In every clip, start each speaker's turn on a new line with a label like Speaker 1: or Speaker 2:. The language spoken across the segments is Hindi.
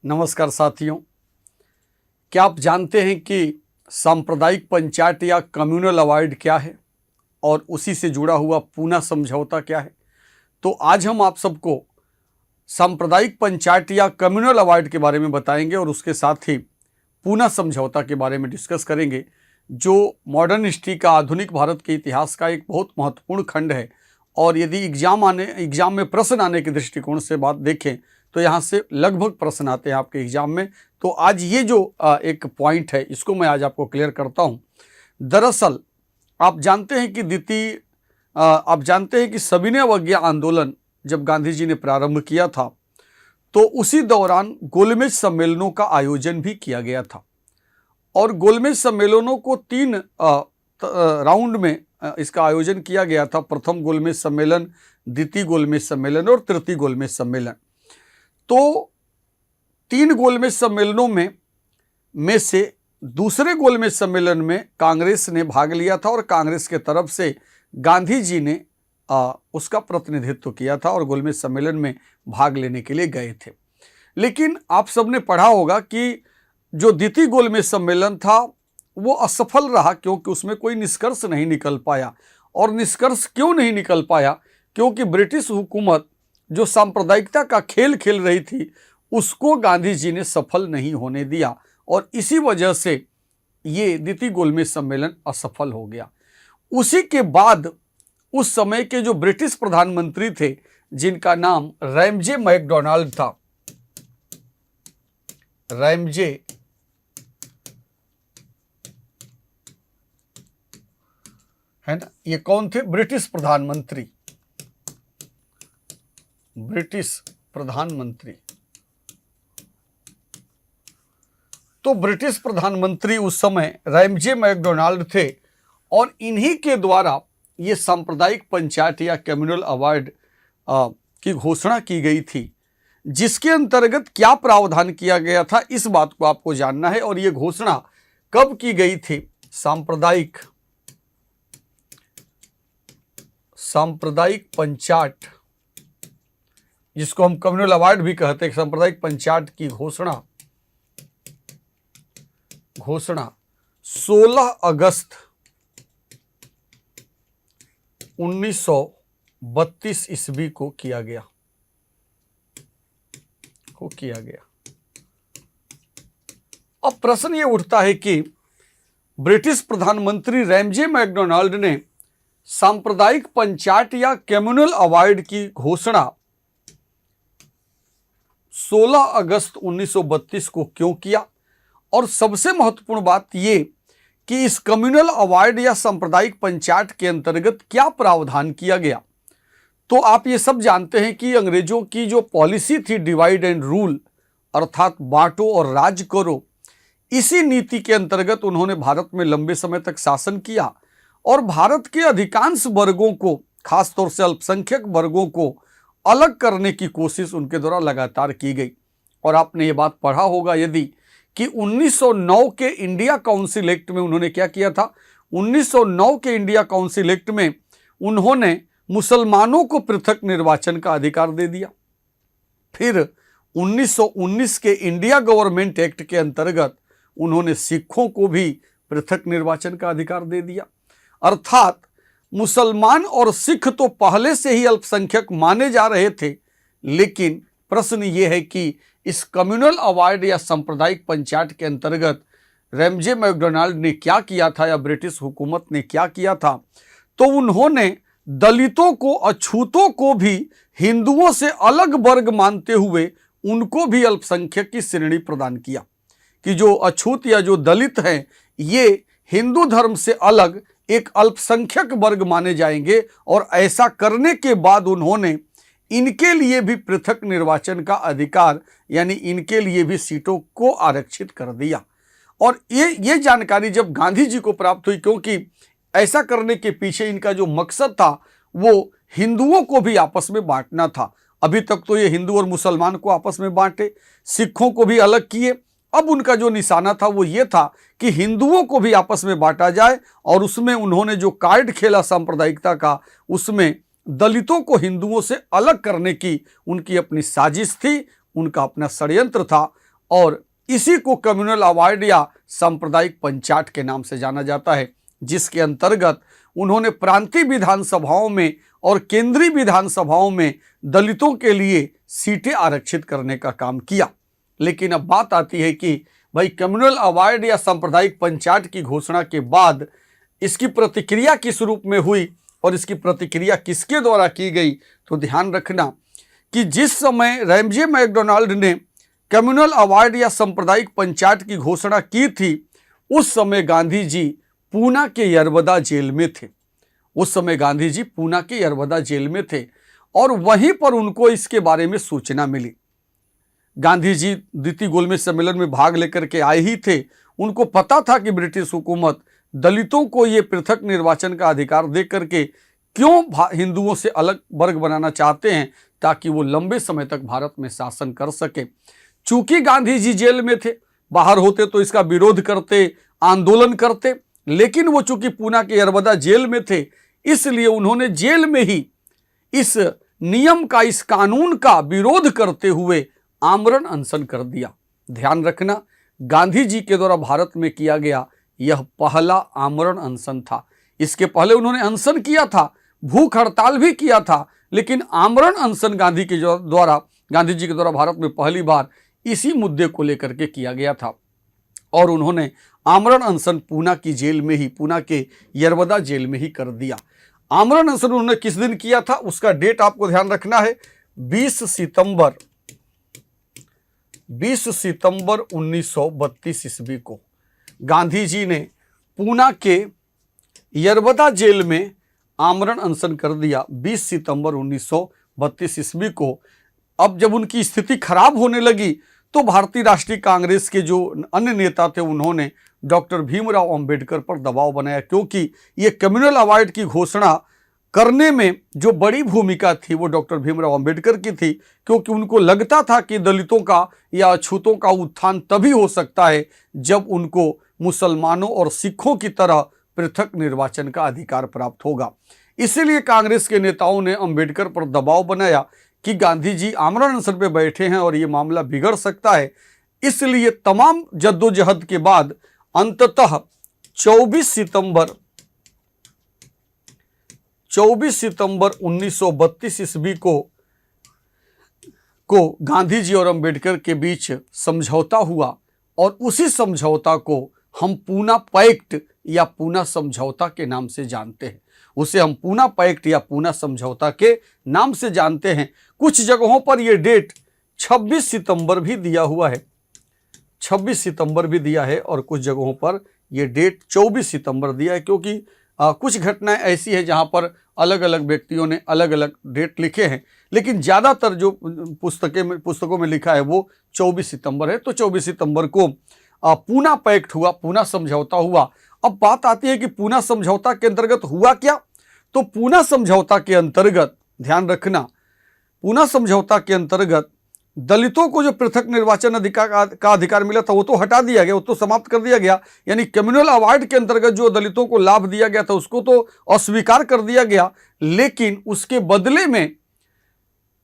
Speaker 1: नमस्कार साथियों, क्या आप जानते हैं कि सांप्रदायिक पंचायत या कम्युनल अवार्ड क्या है और उसी से जुड़ा हुआ पूना समझौता क्या है? तो आज हम आप सबको सांप्रदायिक पंचायत या कम्युनल अवार्ड के बारे में बताएंगे और उसके साथ ही पूना समझौता के बारे में डिस्कस करेंगे, जो मॉडर्न हिस्ट्री का, आधुनिक भारत के इतिहास का एक बहुत महत्वपूर्ण खंड है। और यदि एग्जाम में प्रश्न आने के दृष्टिकोण से बात देखें तो यहाँ से लगभग प्रश्न आते हैं आपके एग्जाम में। तो आज ये जो एक पॉइंट है, इसको मैं आज आपको क्लियर करता हूँ। दरअसल आप जानते हैं कि सविनय अवज्ञा आंदोलन जब गांधी जी ने प्रारंभ किया था तो उसी दौरान गोलमेज सम्मेलनों का आयोजन भी किया गया था। और गोलमेज सम्मेलनों को 3 राउंड में इसका आयोजन किया गया था। प्रथम गोलमेज सम्मेलन, द्वितीय गोलमेज सम्मेलन और तृतीय गोलमेज सम्मेलन। तो 3 गोलमेज सम्मेलनों में से दूसरे गोलमेज सम्मेलन में कांग्रेस ने भाग लिया था और कांग्रेस के तरफ से गांधी जी ने उसका प्रतिनिधित्व किया था और गोलमेज सम्मेलन में भाग लेने के लिए गए थे। लेकिन आप सबने पढ़ा होगा कि जो द्वितीय गोलमेज सम्मेलन था वो असफल रहा, क्योंकि उसमें कोई निष्कर्ष नहीं निकल पाया। और निष्कर्ष क्यों नहीं निकल पाया? क्योंकि ब्रिटिश हुकूमत जो सांप्रदायिकता का खेल खेल रही थी उसको गांधी जी ने सफल नहीं होने दिया और इसी वजह से ये द्वितीय गोलमेज सम्मेलन असफल हो गया। उसी के बाद उस समय के जो ब्रिटिश प्रधानमंत्री थे, जिनका नाम रैमजे मैकडोनाल्ड था, रैमजे है ना, ये कौन थे? ब्रिटिश प्रधानमंत्री। तो ब्रिटिश प्रधानमंत्री उस समय रैमजे मैकडोनाल्ड थे और इन्हीं के द्वारा ये सांप्रदायिक पंचायत या कम्युनल अवार्ड की घोषणा की गई थी, जिसके अंतर्गत क्या प्रावधान किया गया था इस बात को आपको जानना है। और ये घोषणा कब की गई थी? सांप्रदायिक पंचायत, जिसको हम कम्युनल अवार्ड भी कहते हैं, सांप्रदायिक पंचायत की घोषणा 16 अगस्त 1932 ईस्वी को किया गया। अब प्रश्न ये उठता है कि ब्रिटिश प्रधानमंत्री रैमजे मैकडोनाल्ड ने सांप्रदायिक पंचायत या कम्युनल अवार्ड की घोषणा 16 अगस्त 1932 को क्यों किया? और सबसे महत्वपूर्ण बात ये कि इस कम्युनल अवार्ड या सांप्रदायिक पंचायत के अंतर्गत क्या प्रावधान किया गया। तो आप ये सब जानते हैं कि अंग्रेजों की जो पॉलिसी थी डिवाइड एंड रूल, अर्थात बांटो और राज करो, इसी नीति के अंतर्गत उन्होंने भारत में लंबे समय तक शासन किया और भारत के अधिकांश वर्गों को, खासतौर से अल्पसंख्यक वर्गों को अलग करने की कोशिश उनके द्वारा लगातार की गई। और आपने ये बात पढ़ा होगा यदि कि 1909 के इंडिया काउंसिल एक्ट में उन्होंने क्या किया था? 1909 के इंडिया काउंसिल एक्ट में उन्होंने मुसलमानों को पृथक निर्वाचन का अधिकार दे दिया। फिर 1919 के इंडिया गवर्नमेंट एक्ट के अंतर्गत उन्होंने सिखों को भी पृथक निर्वाचन का अधिकार दे दिया। अर्थात मुसलमान और सिख तो पहले से ही अल्पसंख्यक माने जा रहे थे, लेकिन प्रश्न ये है कि इस कम्युनल अवार्ड या सांप्रदायिक पंचायत के अंतर्गत रैमजे मैकडोनाल्ड ने क्या किया था या ब्रिटिश हुकूमत ने क्या किया था? तो उन्होंने दलितों को, अछूतों को भी हिंदुओं से अलग वर्ग मानते हुए उनको भी अल्पसंख्यक की श्रेणी प्रदान किया कि जो अछूत या जो दलित हैं ये हिंदू धर्म से अलग एक अल्पसंख्यक वर्ग माने जाएंगे। और ऐसा करने के बाद उन्होंने इनके लिए भी पृथक निर्वाचन का अधिकार, यानी इनके लिए भी सीटों को आरक्षित कर दिया। और ये जानकारी जब गांधी जी को प्राप्त हुई, क्योंकि ऐसा करने के पीछे इनका जो मकसद था वो हिंदुओं को भी आपस में बांटना था। अभी तक तो ये हिंदू और मुसलमान को आपस में बांटे, सिखों को भी अलग किए। अब उनका जो निशाना था वो ये था कि हिंदुओं को भी आपस में बांटा जाए। और उसमें उन्होंने जो कार्ड खेला सांप्रदायिकता का, उसमें दलितों को हिंदुओं से अलग करने की उनकी अपनी साजिश थी, उनका अपना षड्यंत्र था। और इसी को कम्युनल अवार्ड या सांप्रदायिक पंचायत के नाम से जाना जाता है, जिसके अंतर्गत उन्होंने प्रांतीय विधानसभाओं में और केंद्रीय विधानसभाओं में दलितों के लिए सीटें आरक्षित करने का काम किया। लेकिन अब बात आती है कि भाई कम्युनल अवार्ड या सांप्रदायिक पंचायत की घोषणा के बाद इसकी प्रतिक्रिया किस रूप में हुई और इसकी प्रतिक्रिया किसके द्वारा की गई, तो ध्यान रखना कि जिस समय रैमजे मैकडोनाल्ड ने कम्युनल अवार्ड या सांप्रदायिक पंचायत की घोषणा की थी, उस समय गांधी जी पूना के यरवदा जेल में थे। उस समय गांधी जी पूना के यरवदा जेल में थे और वहीं पर उनको इसके बारे में सूचना मिली। गांधी जी द्वितीय गोलमेज सम्मेलन में भाग लेकर के आए ही थे। उनको पता था कि ब्रिटिश हुकूमत दलितों को ये पृथक निर्वाचन का अधिकार दे करके क्यों हिंदुओं से अलग वर्ग बनाना चाहते हैं, ताकि वो लंबे समय तक भारत में शासन कर सके। चूंकि गांधी जी जेल में थे, बाहर होते तो इसका विरोध करते, आंदोलन करते, लेकिन वो चूंकि पूना के यरवदा जेल में थे, इसलिए उन्होंने जेल में ही इस नियम का, इस कानून का विरोध करते हुए आमरण अनशन कर दिया। ध्यान रखना, गांधी जी के द्वारा भारत में किया गया यह पहला आमरण अनशन था। इसके पहले उन्होंने अनशन किया था, भूख हड़ताल भी किया था, लेकिन आमरण अनशन गांधी जी के द्वारा भारत में पहली बार इसी मुद्दे को लेकर के किया गया था। और उन्होंने आमरण अनशन पूना की जेल में ही, पूना के यरवदा जेल में ही कर दिया। आमरण अनशन उन्होंने किस दिन किया था, उसका डेट आपको ध्यान रखना है। 20 सितंबर 1932 ईस्वी को गांधी जी ने पूना के यरवदा जेल में आमरण अनशन कर दिया। 20 सितंबर 1932 ईस्वी को। अब जब उनकी स्थिति खराब होने लगी तो भारतीय राष्ट्रीय कांग्रेस के जो अन्य नेता थे, उन्होंने डॉक्टर भीमराव अंबेडकर पर दबाव बनाया, क्योंकि ये कम्युनल अवार्ड की घोषणा करने में जो बड़ी भूमिका थी वो डॉक्टर भीमराव अंबेडकर की थी, क्योंकि उनको लगता था कि दलितों का या अछूतों का उत्थान तभी हो सकता है जब उनको मुसलमानों और सिखों की तरह पृथक निर्वाचन का अधिकार प्राप्त होगा। इसीलिए कांग्रेस के नेताओं ने अंबेडकर पर दबाव बनाया कि गांधी जी आमरण अनशन पे बैठे हैं और ये मामला बिगड़ सकता है। इसलिए तमाम जद्दोजहद के बाद अंततः 24 सितंबर 1932 ईस्वी को गांधी जी और अंबेडकर के बीच समझौता हुआ और उसी समझौता को हम पूना पैक्ट या पूना समझौता के नाम से जानते हैं। उसे हम पूना पैक्ट या पूना समझौता के नाम से जानते हैं। कुछ जगहों पर यह डेट 26 सितंबर भी दिया हुआ है, 26 सितंबर भी दिया है, और कुछ जगहों पर यह डेट 24 सितंबर दिया है, क्योंकि कुछ घटनाएं ऐसी है जहां पर अलग अलग व्यक्तियों ने अलग अलग डेट लिखे हैं, लेकिन ज़्यादातर जो पुस्तकों में लिखा है वो 24 सितंबर है। तो 24 सितंबर को पूना पैक्ट हुआ, पूना समझौता हुआ। अब बात आती है कि पूना समझौता के अंतर्गत हुआ क्या। तो पूना समझौता के अंतर्गत ध्यान रखना, पूना समझौता के अंतर्गत दलितों को जो पृथक निर्वाचन का अधिकार मिला था वो तो हटा दिया गया, वो तो समाप्त कर दिया गया। यानी कम्युनल अवार्ड के अंतर्गत जो दलितों को लाभ दिया गया था उसको तो अस्वीकार कर दिया गया, लेकिन उसके बदले में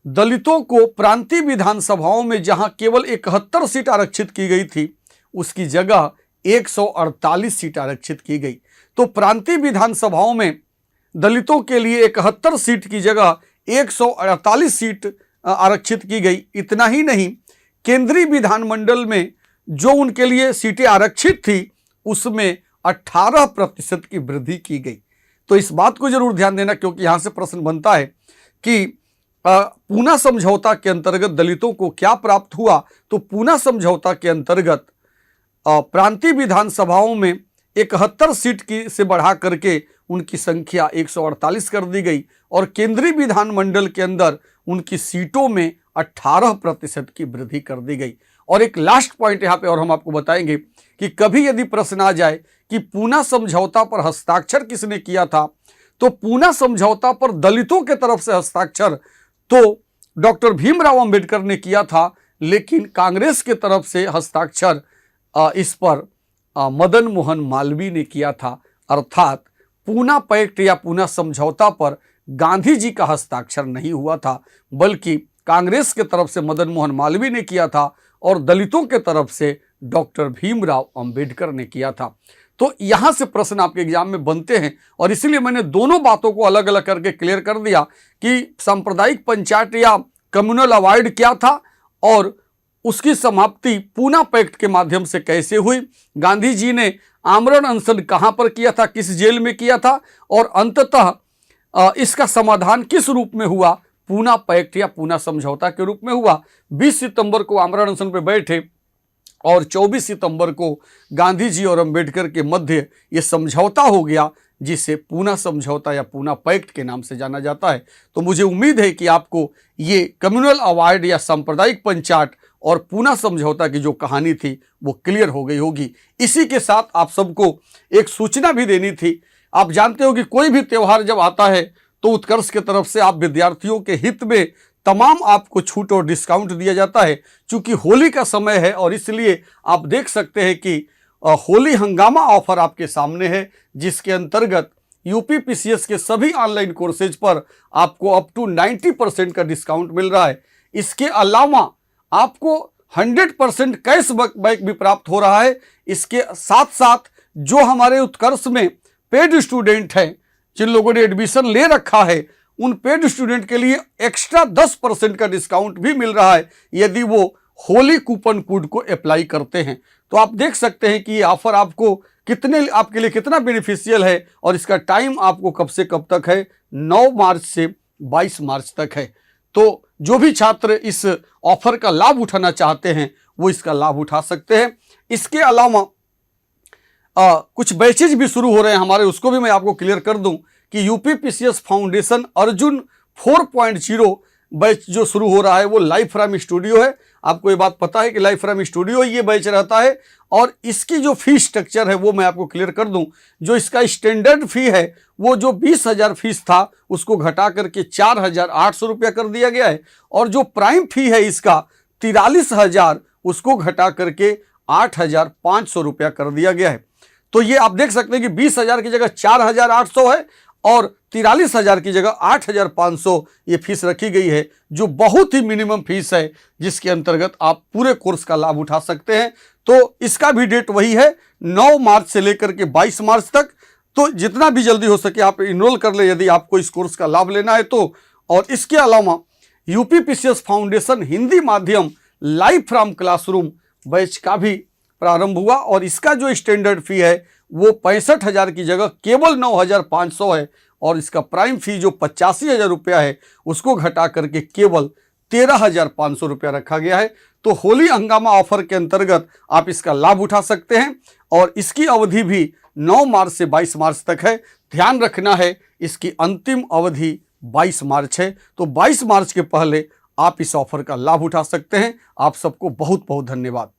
Speaker 1: दलितों को प्रांतीय विधानसभाओं में जहां केवल 71 सीट आरक्षित की गई थी, उसकी जगह 148 सीट आरक्षित की गई। तो प्रांतीय विधानसभाओं में दलितों के लिए 71 सीट की जगह 148 सीट आरक्षित की गई। इतना ही नहीं, केंद्रीय विधानमंडल में जो उनके लिए सीटें आरक्षित थी उसमें 18% की वृद्धि की गई। तो इस बात को जरूर ध्यान देना, क्योंकि यहां से प्रश्न बनता है कि पूना समझौता के अंतर्गत दलितों को क्या प्राप्त हुआ। तो पूना समझौता के अंतर्गत प्रांतीय विधानसभाओं में 71 सीट की से बढ़ा करके उनकी संख्या 148 कर दी गई और केंद्रीय विधानमंडल के अंदर उनकी सीटों में 18% की वृद्धि कर दी गई। और एक लास्ट पॉइंट यहाँ पे और हम आपको बताएंगे कि कभी यदि प्रश्न आ जाए कि पूना समझौता पर हस्ताक्षर किसने किया था, तो पूना समझौता पर दलितों के तरफ से हस्ताक्षर तो डॉक्टर भीमराव अंबेडकर ने किया था, लेकिन कांग्रेस के तरफ से हस्ताक्षर इस पर मदन मोहन मालवीय ने किया था। अर्थात पूना पैक्ट या पूना समझौता पर गांधी जी का हस्ताक्षर नहीं हुआ था, बल्कि कांग्रेस के तरफ से मदन मोहन मालवीय ने किया था और दलितों के तरफ से डॉक्टर भीमराव अंबेडकर ने किया था। तो यहाँ से प्रश्न आपके एग्जाम में बनते हैं और इसीलिए मैंने दोनों बातों को अलग अलग करके क्लियर कर दिया कि सांप्रदायिक पंचायत या कम्युनल अवॉइड क्या था और उसकी समाप्ति पूना पैक्ट के माध्यम से कैसे हुई, गांधी जी ने आमरण अनशन कहाँ पर किया था, किस जेल में किया था और अंततः इसका समाधान किस रूप में हुआ, पूना पैक्ट या पूना समझौता के रूप में हुआ। 20 सितंबर को आमरण अनशन पर बैठे और 24 सितंबर को गांधी जी और अंबेडकर के मध्य ये समझौता हो गया, जिसे पूना समझौता या पूना पैक्ट के नाम से जाना जाता है। तो मुझे उम्मीद है कि आपको ये कम्युनल अवॉइड या सांप्रदायिक पंचायत और पूना समझौता की जो कहानी थी वो क्लियर हो गई होगी। इसी के साथ आप सबको एक सूचना भी देनी थी। आप जानते हो कि कोई भी त्यौहार जब आता है तो उत्कर्ष की तरफ से आप विद्यार्थियों के हित में तमाम आपको छूट और डिस्काउंट दिया जाता है। चूंकि होली का समय है और इसलिए आप देख सकते हैं कि होली हंगामा ऑफर आपके सामने है, जिसके अंतर्गत यूपीपीसीएस के सभी ऑनलाइन कोर्सेज पर आपको अप टू 90% का डिस्काउंट मिल रहा है। इसके अलावा आपको 100% कैशबैक भी प्राप्त हो रहा है। इसके साथ साथ जो हमारे उत्कर्ष में पेड स्टूडेंट हैं, जिन लोगों ने एडमिशन ले रखा है, उन पेड स्टूडेंट के लिए एक्स्ट्रा 10% का डिस्काउंट भी मिल रहा है यदि वो होली कूपन कोड को अप्लाई करते हैं। तो आप देख सकते हैं कि ये ऑफर आपको आपके लिए कितना बेनिफिशियल है और इसका टाइम आपको कब से कब तक है, 9 मार्च से 22 मार्च तक है। तो जो भी छात्र इस ऑफर का लाभ उठाना चाहते हैं वो इसका लाभ उठा सकते हैं। इसके अलावा कुछ बैचेज भी शुरू हो रहे हैं हमारे, उसको भी मैं आपको क्लियर कर दूं कि यूपीपीसीएस फाउंडेशन अर्जुन 4.0 बैच जो शुरू हो रहा है वो लाइफ फ्रॉम स्टूडियो है। आपको ये बात पता है कि लाइफ फ्रॉम स्टूडियो ये बैच रहता है और इसकी जो फीस स्ट्रक्चर है वो मैं आपको क्लियर कर दूं। जो इसका स्टैंडर्ड फी है वो जो 20,000 फीस था उसको घटा करके 4,800 रुपया कर दिया गया है और जो प्राइम फी है इसका 43,000 उसको घटा करके 8,500 रुपया कर दिया गया है। तो ये आप देख सकते हैं कि 20,000 की जगह 4,800 है और 43,000 की जगह 8,500 ये फीस रखी गई है, जो बहुत ही मिनिमम फीस है जिसके अंतर्गत आप पूरे कोर्स का लाभ उठा सकते हैं। तो इसका भी डेट वही है 9 मार्च से लेकर के 22 मार्च तक। तो जितना भी जल्दी हो सके आप इनरोल कर ले यदि आपको इस कोर्स का लाभ लेना है तो। और इसके अलावा यूपीपीसीएस फाउंडेशन हिंदी माध्यम लाइव फ्रॉम क्लासरूम बैच का भी प्रारंभ हुआ और इसका जो स्टैंडर्ड फी है वो 65,000 की जगह केवल 9,500 है और इसका प्राइम फी जो 85,000 रुपया है उसको घटा करके केवल 13,500 रुपया रखा गया है। तो होली हंगामा ऑफर के अंतर्गत आप इसका लाभ उठा सकते हैं और इसकी अवधि भी 9 मार्च से 22 मार्च तक है। ध्यान रखना है इसकी अंतिम अवधि 22 मार्च है, तो 22 मार्च के पहले आप इस ऑफर का लाभ उठा सकते हैं। आप सबको बहुत बहुत धन्यवाद।